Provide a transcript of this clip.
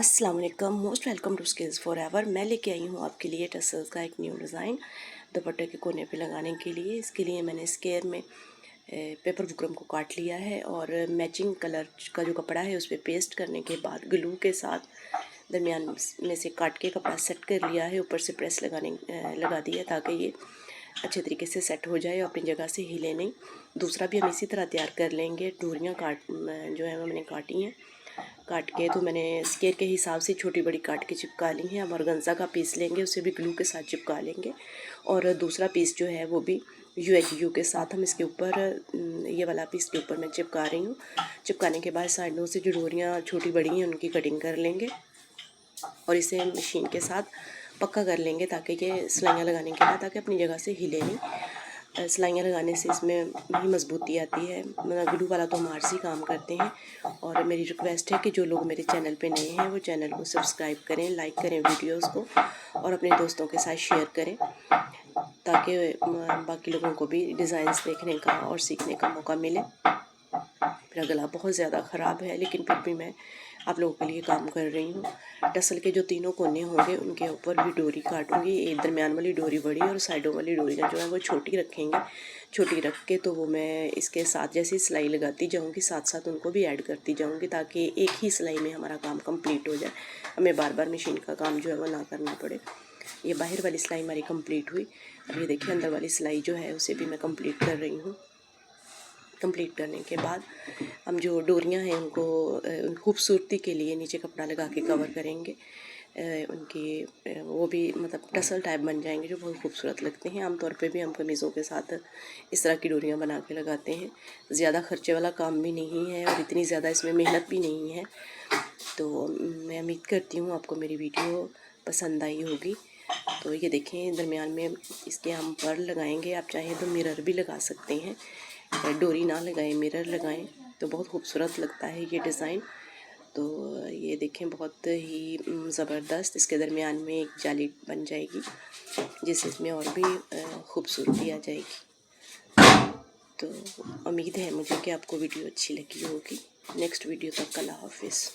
अस्सलाम वालेकुम, most welcome to skills for ever. मैं लेके आई हूँ आपके लिए टसल्स का एक न्यू डिज़ाइन दुपट्टे के कोने पे लगाने के लिए। इसके लिए मैंने स्क्वायर में पेपर बुकरम को काट लिया है और मैचिंग कलर का जो कपड़ा है उस पर पेस्ट करने के बाद ग्लू के साथ दरमियान में से काट के कपड़ा सेट कर लिया है। ऊपर से प्रेस लगा दिया ताकि ये अच्छे तरीके से सेट हो जाए और अपनी जगह से हिले नहीं। दूसरा भी हम इसी तरह तैयार कर लेंगे। डोरियाँ जो है वो मैंने काटी हैं, काट के तो मैंने स्केल के हिसाब से छोटी बड़ी काट के चिपका ली हैं। अब ऑर्गेन्जा का पीस लेंगे, उसे भी ग्लू के साथ चिपका लेंगे और दूसरा पीस जो है वो भी UHU के साथ हम इसके ऊपर ये वाला पीस के ऊपर मैं चिपका रही हूँ। चिपकाने के बाद साइडों से जो डोरियाँ छोटी बड़ी हैं उनकी कटिंग कर लेंगे और इसे मशीन के साथ पक्का कर लेंगे ताकि ये सिलाइयाँ लगाने के बाद ताकि अपनी जगह से हिले नहीं। सिलाइयाँ लगाने से इसमें भी मजबूती आती है। मतलब ग्लू वाला तो हम आरसी काम करते हैं। और मेरी रिक्वेस्ट है कि जो लोग मेरे चैनल पे नए हैं वो चैनल को सब्सक्राइब करें, लाइक करें वीडियोस को और अपने दोस्तों के साथ शेयर करें ताकि बाकी लोगों को भी डिज़ाइंस देखने का और सीखने का मौका मिले। मेरा गला बहुत ज़्यादा ख़राब है लेकिन फिर भी मैं आप लोगों के लिए काम कर रही हूँ। टसल के जो तीनों कोने होंगे उनके ऊपर भी डोरी काटूंगी। एक दरमियान वाली डोरी बड़ी और साइडों वाली डोरियाँ जो है वो छोटी रखेंगे। छोटी रख के तो वो मैं इसके साथ जैसे सिलाई लगाती जाऊँगी साथ साथ उनको भी ऐड करती जाऊँगी ताकि एक ही सिलाई में हमारा काम कंप्लीट हो जाए, हमें बार बार मशीन का काम जो है वो ना करना पड़े। ये बाहर वाली सिलाई हमारी कंप्लीट हुई। अब ये देखिए अंदर वाली सिलाई जो है उसे भी मैं कंप्लीट कर रही हूँ। कंप्लीट करने के बाद हम जो डोरियां हैं उनको खूबसूरती के लिए नीचे कपड़ा लगा के कवर करेंगे। उनकी वो भी मतलब टसल टाइप बन जाएंगे जो बहुत खूबसूरत लगते हैं। आमतौर पे भी हम कमीज़ों के साथ इस तरह की डोरियां बना के लगाते हैं। ज़्यादा खर्चे वाला काम भी नहीं है और इतनी ज़्यादा इसमें मेहनत भी नहीं है। तो मैं उम्मीद करती हूँ आपको मेरी वीडियो पसंद आई होगी। तो ये देखें दरमियान में इसके हम पर्ल लगाएंगे। आप चाहें तो मिरर भी लगा सकते हैं, डोरी ना लगाएं मिरर लगाएं तो बहुत खूबसूरत लगता है ये डिज़ाइन। तो ये देखें बहुत ही ज़बरदस्त इसके दरमियान में एक जाली बन जाएगी जिससे इसमें और भी खूबसूरती आ जाएगी। तो उम्मीद है मुझे कि आपको वीडियो अच्छी लगी होगी। नेक्स्ट वीडियो तक अल्लाह हाफिज़।